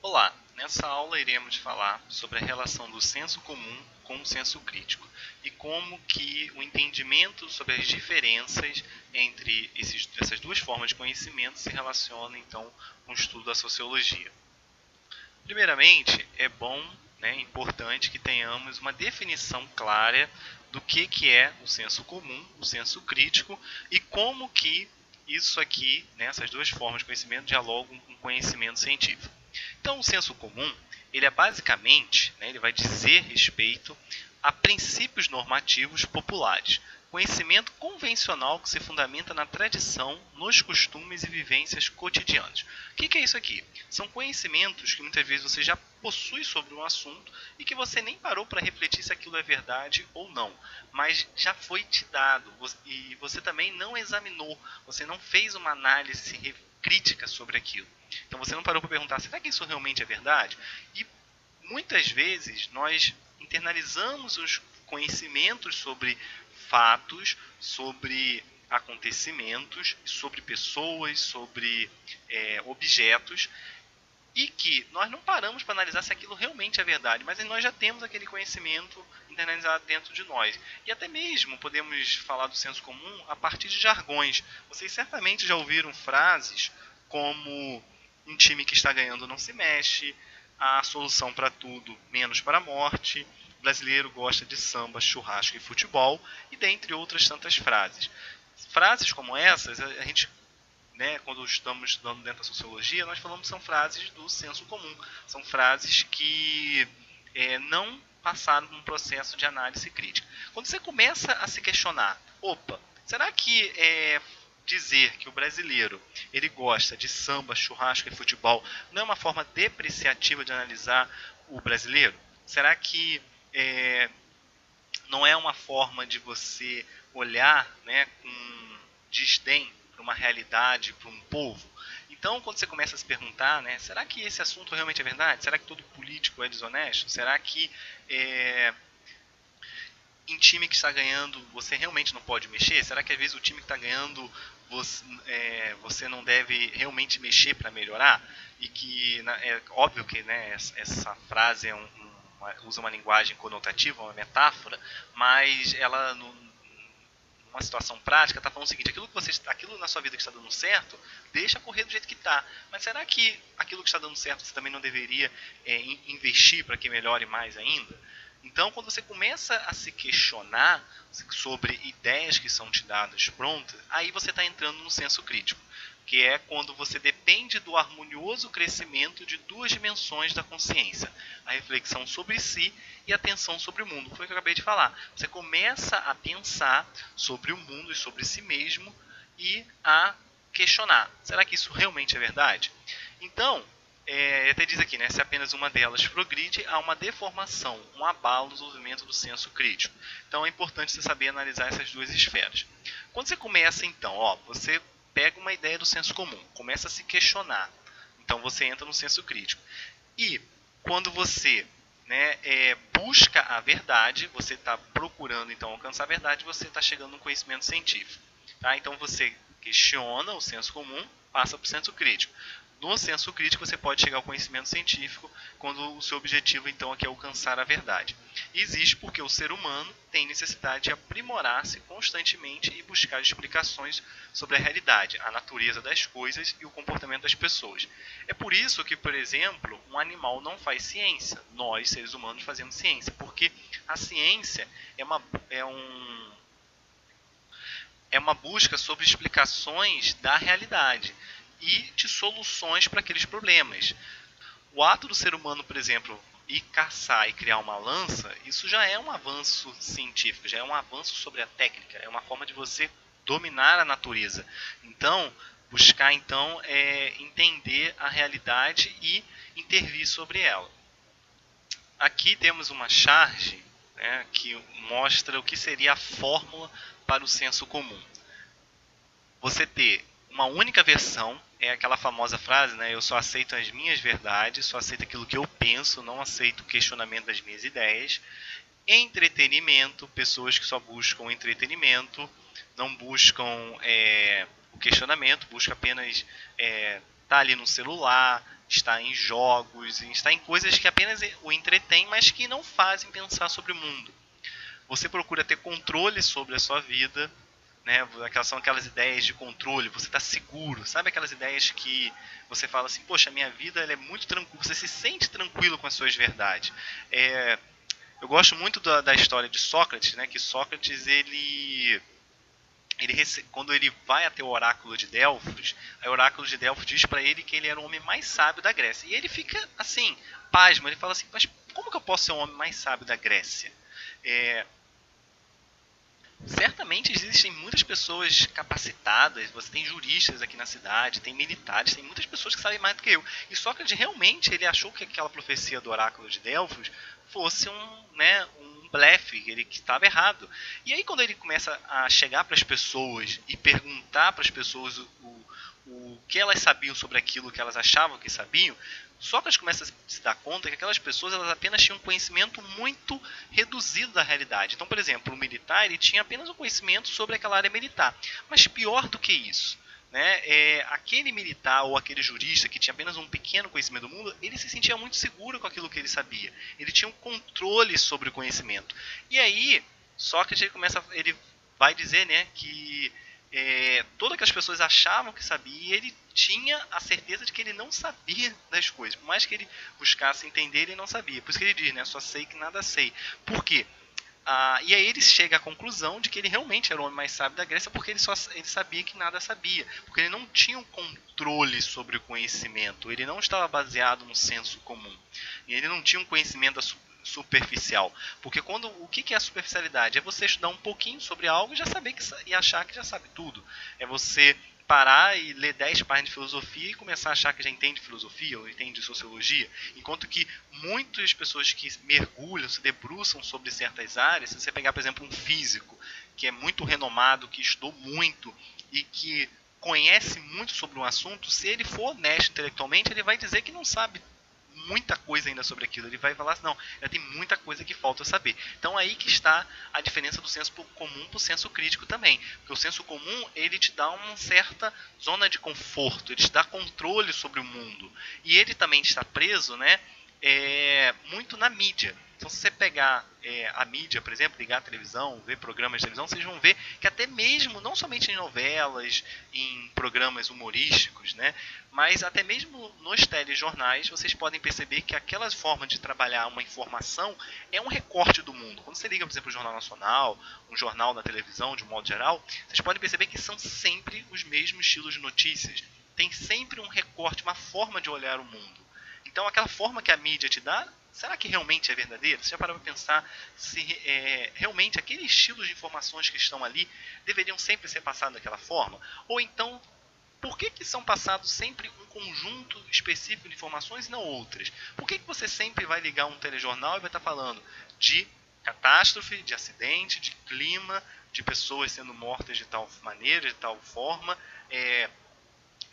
Olá, nessa aula iremos falar sobre a relação do senso comum com o senso crítico e como que o entendimento sobre as diferenças entre essas duas formas de conhecimento se relaciona então com o estudo da sociologia. Primeiramente, é bom, importante que tenhamos uma definição clara do que é o senso comum, o senso crítico e como que isso aqui, essas duas formas de conhecimento dialogam com o conhecimento científico. Então, o senso comum, ele é basicamente, ele vai dizer respeito a princípios normativos populares, conhecimento convencional que se fundamenta na tradição, nos costumes e vivências cotidianas. O que é isso aqui? São conhecimentos que muitas vezes você já possui sobre um assunto e que você nem parou para refletir se aquilo é verdade ou não, mas já foi te dado e você também não examinou, você não fez uma análise crítica sobre aquilo. Então você não parou para perguntar, será que isso realmente é verdade? E muitas vezes nós internalizamos os conhecimentos sobre fatos, sobre acontecimentos, sobre pessoas, sobre objetos, e que nós não paramos para analisar se aquilo realmente é verdade, mas nós já temos aquele conhecimento internalizado dentro de nós. E até mesmo podemos falar do senso comum a partir de jargões. Vocês certamente já ouviram frases como um time que está ganhando não se mexe, a solução para tudo, menos para a morte, o brasileiro gosta de samba, churrasco e futebol, e dentre outras tantas frases. Frases como essas, a gente, quando estamos estudando dentro da sociologia, nós falamos que são frases do senso comum, são frases que não passaram por um processo de análise crítica. Quando você começa a se questionar, opa, será que dizer que o brasileiro ele gosta de samba, churrasco e futebol não é uma forma depreciativa de analisar o brasileiro? Será que não é uma forma de você olhar com desdém para uma realidade, para um povo? Então, quando você começa a se perguntar, será que esse assunto realmente é verdade? Será que todo político é desonesto? Será que em time que está ganhando você realmente não pode mexer? Será que às vezes o time que está ganhando você não deve realmente mexer para melhorar? E que é óbvio que essa frase usa uma linguagem conotativa, uma metáfora, mas ela numa situação prática está falando o seguinte: aquilo na sua vida que está dando certo, deixa correr do jeito que está. Mas será que aquilo que está dando certo você também não deveria investir para que melhore mais ainda? Então, quando você começa a se questionar sobre ideias que são te dadas prontas, aí você está entrando no senso crítico, que é quando você depende do harmonioso crescimento de duas dimensões da consciência, a reflexão sobre si e a atenção sobre o mundo. Foi o que eu acabei de falar. Você começa a pensar sobre o mundo e sobre si mesmo e a questionar, será que isso realmente é verdade? Então, até diz aqui, se apenas uma delas progride, há uma deformação, um abalo no desenvolvimento do senso crítico. Então é importante você saber analisar essas duas esferas. Quando você começa, então, você pega uma ideia do senso comum, começa a se questionar. Então você entra no senso crítico. E quando você busca a verdade, você está procurando então alcançar a verdade, você está chegando no conhecimento científico. Tá? Então você questiona o senso comum, passa para o senso crítico. No senso crítico você pode chegar ao conhecimento científico quando o seu objetivo então é alcançar a verdade. E existe porque o ser humano tem necessidade de aprimorar-se constantemente e buscar explicações sobre a realidade, a natureza das coisas e o comportamento das pessoas. É por isso que, por exemplo, um animal não faz ciência. Nós, seres humanos, fazemos ciência, porque a ciência é uma busca sobre explicações da realidade e de soluções para aqueles problemas. O ato do ser humano, por exemplo, ir caçar e criar uma lança, isso já é um avanço científico, já é um avanço sobre a técnica, é uma forma de você dominar a natureza. Então, buscar então entender a realidade e intervir sobre ela. Aqui temos uma charge que mostra o que seria a fórmula para o senso comum. Você ter uma única versão, é aquela famosa frase, eu só aceito as minhas verdades, só aceito aquilo que eu penso, não aceito o questionamento das minhas ideias. Entretenimento, pessoas que só buscam entretenimento, não buscam o questionamento, buscam apenas estar ali no celular, está em jogos, está em coisas que apenas o entretêm, mas que não fazem pensar sobre o mundo. Você procura ter controle sobre a sua vida, né? São aquelas ideias de controle, você está seguro, sabe aquelas ideias que você fala assim, poxa, minha vida ela é muito tranquila, você se sente tranquilo com as suas verdades. Eu gosto muito da história de Sócrates, né? Que Sócrates, quando ele vai até o oráculo de Delfos, o oráculo de Delfos diz para ele que ele era o homem mais sábio da Grécia. E ele fica assim, pasmo, ele fala assim, mas como que eu posso ser o homem mais sábio da Grécia? Certamente existem muitas pessoas capacitadas, você tem juristas aqui na cidade, tem militares, tem muitas pessoas que sabem mais do que eu. E Sócrates realmente ele achou que aquela profecia do oráculo de Delfos fosse um blefe, ele que estava errado. E aí quando ele começa a chegar para as pessoas e perguntar para as pessoas o que elas sabiam sobre aquilo que elas achavam que sabiam, Sócrates começa a se dar conta que aquelas pessoas elas apenas tinham um conhecimento muito reduzido da realidade. Então, por exemplo, o militar ele tinha apenas um conhecimento sobre aquela área militar. Mas pior do que isso, né, aquele militar ou aquele jurista que tinha apenas um pequeno conhecimento do mundo, ele se sentia muito seguro com aquilo que ele sabia. Ele tinha um controle sobre o conhecimento. E aí, Sócrates ele vai dizer, né, que todas as pessoas achavam que sabia e ele tinha a certeza de que ele não sabia das coisas. Por mais que ele buscasse entender, ele não sabia. Por isso que ele diz, né, só sei que nada sei. Por quê? E aí ele chega à conclusão de que ele realmente era o homem mais sábio da Grécia porque ele sabia que nada sabia. Porque ele não tinha um controle sobre o conhecimento. Ele não estava baseado no senso comum. E ele não tinha um conhecimento superficial. Porque o que é a superficialidade? É você estudar um pouquinho sobre algo e já saber e achar que já sabe tudo. É você parar e ler 10 páginas de filosofia e começar a achar que já entende filosofia ou entende sociologia, enquanto que muitas pessoas que mergulham, se debruçam sobre certas áreas, se você pegar, por exemplo, um físico que é muito renomado, que estudou muito e que conhece muito sobre um assunto, se ele for honesto intelectualmente, ele vai dizer que não sabe muita coisa ainda sobre aquilo. Ele vai falar assim, não, ainda tem muita coisa que falta saber. Então aí que está a diferença do senso comum para o senso crítico também. Porque o senso comum, ele te dá uma certa zona de conforto, ele te dá controle sobre o mundo. E ele também está preso, né, muito na mídia. Então se você pegar a mídia, por exemplo, ligar a televisão, ver programas de televisão, vocês vão ver que até mesmo, não somente em novelas, em programas humorísticos, né, mas até mesmo nos telejornais, vocês podem perceber que aquela forma de trabalhar uma informação é um recorte do mundo. Quando você liga, por exemplo, o Jornal Nacional, um jornal na televisão, de um modo geral, vocês podem perceber que são sempre os mesmos estilos de notícias. Tem sempre um recorte, uma forma de olhar o mundo. Então, aquela forma que a mídia te dá, será que realmente é verdadeira? Você já parou para pensar se realmente aqueles estilos de informações que estão ali deveriam sempre ser passados daquela forma? Ou então, por que são passados sempre um conjunto específico de informações e não outras? Por que você sempre vai ligar um telejornal e vai estar falando de catástrofe, de acidente, de clima, de pessoas sendo mortas de tal maneira, de tal forma,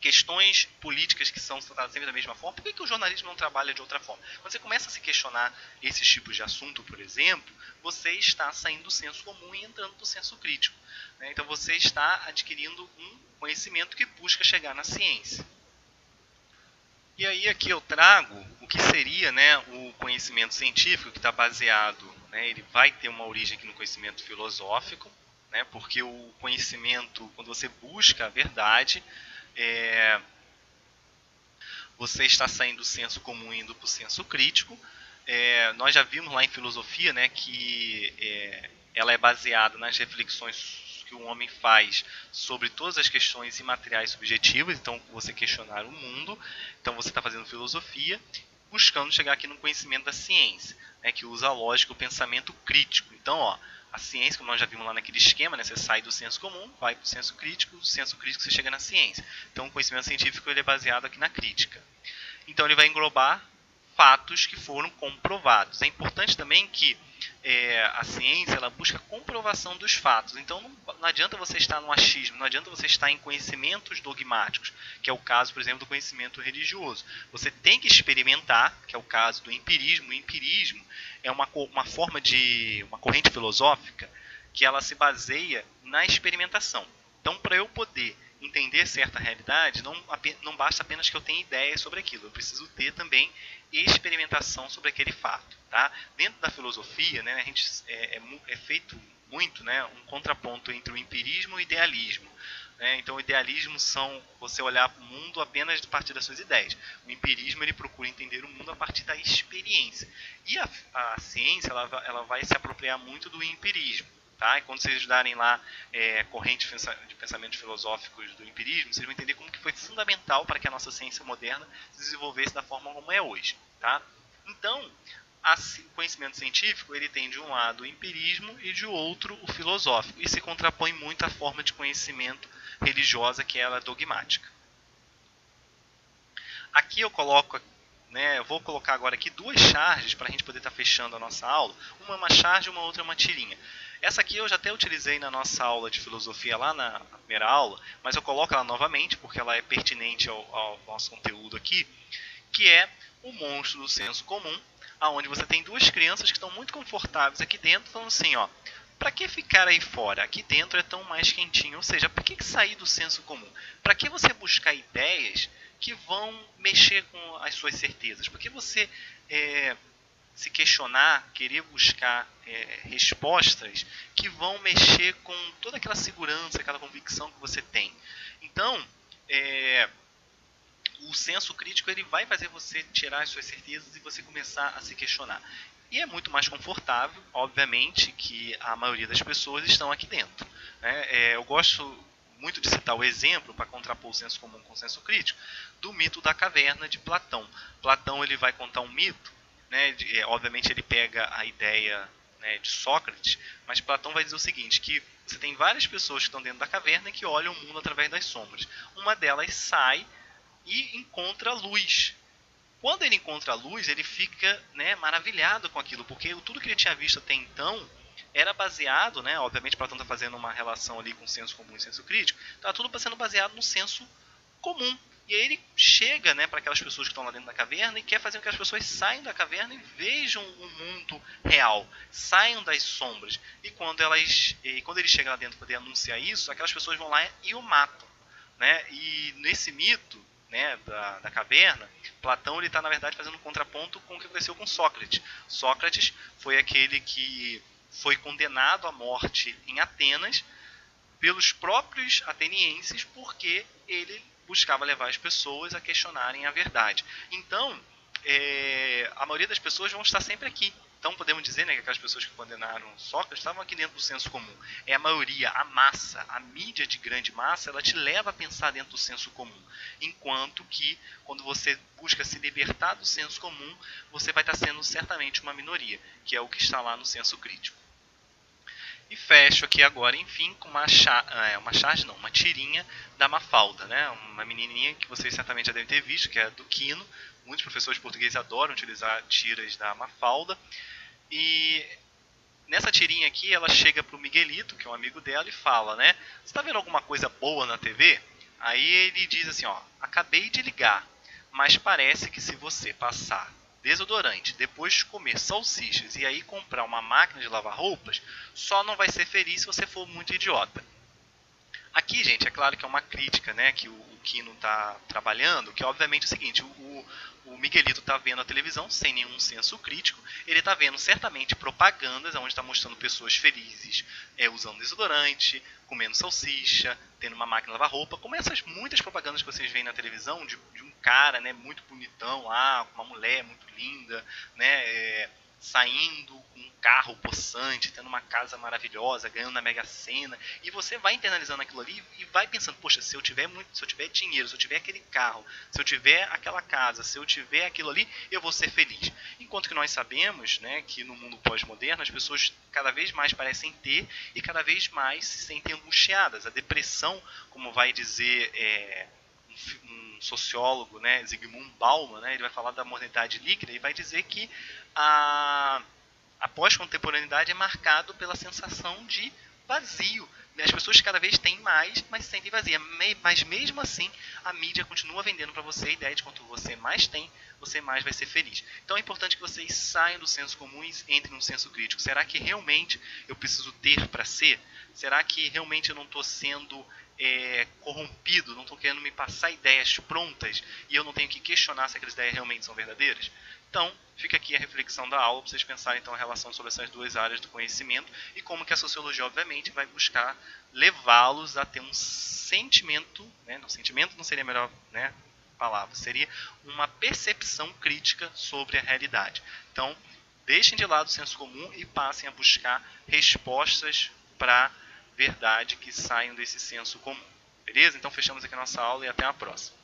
questões políticas que são tratadas sempre da mesma forma? Por que o jornalismo não trabalha de outra forma? Quando você começa a se questionar esses tipos de assunto, por exemplo, você está saindo do senso comum e entrando no senso crítico. Né? Então você está adquirindo um conhecimento que busca chegar na ciência. E aí aqui eu trago o que seria, né, o conhecimento científico, que está baseado, né, ele vai ter uma origem aqui no conhecimento filosófico, né, porque o conhecimento, quando você busca a verdade, você está saindo do senso comum e indo para o senso crítico. Nós já vimos lá em filosofia, né, que ela é baseada nas reflexões que o homem faz sobre todas as questões imateriais subjetivas. Então, você questionar o mundo. Então, você está fazendo filosofia, buscando chegar aqui no conhecimento da ciência, né, que usa a lógica, o pensamento crítico. Então, a ciência, como nós já vimos lá naquele esquema, né, você sai do senso comum, vai para o senso crítico, do senso crítico você chega na ciência. Então, o conhecimento científico ele é baseado aqui na crítica. Então, ele vai englobar fatos que foram comprovados. É importante também que a ciência ela busca a comprovação dos fatos. Então, não adianta você estar no achismo, não adianta você estar em conhecimentos dogmáticos, que é o caso, por exemplo, do conhecimento religioso. Você tem que experimentar, que é o caso do empirismo. O empirismo é uma forma de uma corrente filosófica que ela se baseia na experimentação. Então, para eu poder entender certa realidade, não basta apenas que eu tenha ideias sobre aquilo, eu preciso ter também experimentação sobre aquele fato. Tá? Dentro da filosofia, né, a gente é feito muito, né, um contraponto entre o empirismo e o idealismo. Então, o idealismo são você olhar para o mundo apenas a partir das suas ideias. O empirismo ele procura entender o mundo a partir da experiência. E a ciência ela vai se apropriar muito do empirismo. Tá? E quando vocês estudarem lá correntes de pensamentos filosóficos do empirismo, vocês vão entender como que foi fundamental para que a nossa ciência moderna se desenvolvesse da forma como é hoje. Tá? Então, o conhecimento científico ele tem de um lado o empirismo e de outro o filosófico. E se contrapõe muito à forma de conhecimento religiosa que ela é dogmática. Aqui eu coloco, eu vou colocar agora aqui duas charges para a gente poder estar fechando a nossa aula. Uma é uma charge e uma outra é uma tirinha. Essa aqui eu já até utilizei na nossa aula de filosofia lá na primeira aula, mas eu coloco ela novamente porque ela é pertinente ao nosso conteúdo aqui, que é o monstro do senso comum, aonde você tem duas crianças que estão muito confortáveis aqui dentro, falando assim, ó, para que ficar aí fora? Aqui dentro é tão mais quentinho. Ou seja, para que sair do senso comum? Para que você buscar ideias que vão mexer com as suas certezas? Para que você se questionar, querer buscar respostas que vão mexer com toda aquela segurança, aquela convicção que você tem? Então, o senso crítico ele vai fazer você tirar as suas certezas e você começar a se questionar. E é muito mais confortável, obviamente, que a maioria das pessoas estão aqui dentro. Eu gosto muito de citar o exemplo, para contrapor o senso comum com o senso crítico, do mito da caverna de Platão. Platão ele vai contar um mito, obviamente ele pega a ideia de Sócrates, mas Platão vai dizer o seguinte, que você tem várias pessoas que estão dentro da caverna e que olham o mundo através das sombras. Uma delas sai e encontra luz. Quando ele encontra a luz, ele fica maravilhado com aquilo, porque tudo que ele tinha visto até então era baseado, obviamente Platão está fazendo uma relação ali com o senso comum e senso crítico, está tudo sendo baseado no senso comum. E aí ele chega para aquelas pessoas que estão lá dentro da caverna e quer fazer com que as pessoas saiam da caverna e vejam o mundo real, saiam das sombras. E quando ele chega lá dentro para poder anunciar isso, aquelas pessoas vão lá e o matam. E nesse mito da caverna, Platão está na verdade fazendo um contraponto com o que aconteceu com Sócrates. Sócrates foi aquele que foi condenado à morte em Atenas pelos próprios atenienses porque ele buscava levar as pessoas a questionarem a verdade. Então, a maioria das pessoas vão estar sempre aqui. Então podemos dizer que aquelas pessoas que condenaram Sócrates estavam aqui dentro do senso comum. É a maioria, a massa, a mídia de grande massa, ela te leva a pensar dentro do senso comum. Enquanto que, quando você busca se libertar do senso comum, você vai estar sendo certamente uma minoria, que é o que está lá no senso crítico. E fecho aqui agora, enfim, com uma tirinha da Mafalda, uma menininha que vocês certamente já devem ter visto, que é do Quino. Muitos professores de português adoram utilizar tiras da Mafalda. E nessa tirinha aqui, ela chega para o Miguelito, que é um amigo dela, e fala, você está vendo alguma coisa boa na TV? Aí ele diz assim, acabei de ligar, mas parece que se você passar desodorante, depois comer salsichas e aí comprar uma máquina de lavar roupas, só não vai ser feliz se você for muito idiota. Aqui, gente, é claro que é uma crítica que o Quino está trabalhando, que obviamente é o seguinte, o Miguelito está vendo a televisão sem nenhum senso crítico, ele está vendo certamente propagandas onde está mostrando pessoas felizes usando desodorante, comendo salsicha, tendo uma máquina de lavar roupa, como essas muitas propagandas que vocês veem na televisão de um cara muito bonitão lá, com uma mulher muito linda, saindo com um carro possante, tendo uma casa maravilhosa, ganhando na Mega Sena, e você vai internalizando aquilo ali e vai pensando, poxa, se eu tiver dinheiro, se eu tiver aquele carro, se eu tiver aquela casa, se eu tiver aquilo ali, eu vou ser feliz. Enquanto que nós sabemos, que no mundo pós-moderno as pessoas cada vez mais parecem ter e cada vez mais se sentem angustiadas. A depressão, como vai dizer um sociólogo, Zygmunt Bauman, ele vai falar da modernidade líquida e vai dizer que a pós-contemporaneidade é marcado pela sensação de vazio. As pessoas cada vez têm mais, mas se sentem vazias. Mas mesmo assim, a mídia continua vendendo para você a ideia de quanto você mais tem, você mais vai ser feliz. Então é importante que vocês saiam do senso comum e entrem no senso crítico. Será que realmente eu preciso ter para ser? Será que realmente eu não estou sendo corrompido, não estão querendo me passar ideias prontas e eu não tenho que questionar se aquelas ideias realmente são verdadeiras? Então, fica aqui a reflexão da aula para vocês pensarem então a relação sobre essas duas áreas do conhecimento e como que a sociologia, obviamente, vai buscar levá-los a ter um sentimento, né? Não, sentimento não seria a melhor, né, palavra, seria uma percepção crítica sobre a realidade. Então, deixem de lado o senso comum e passem a buscar respostas para verdade que saiam desse senso comum. Beleza? Então fechamos aqui a nossa aula e até a próxima.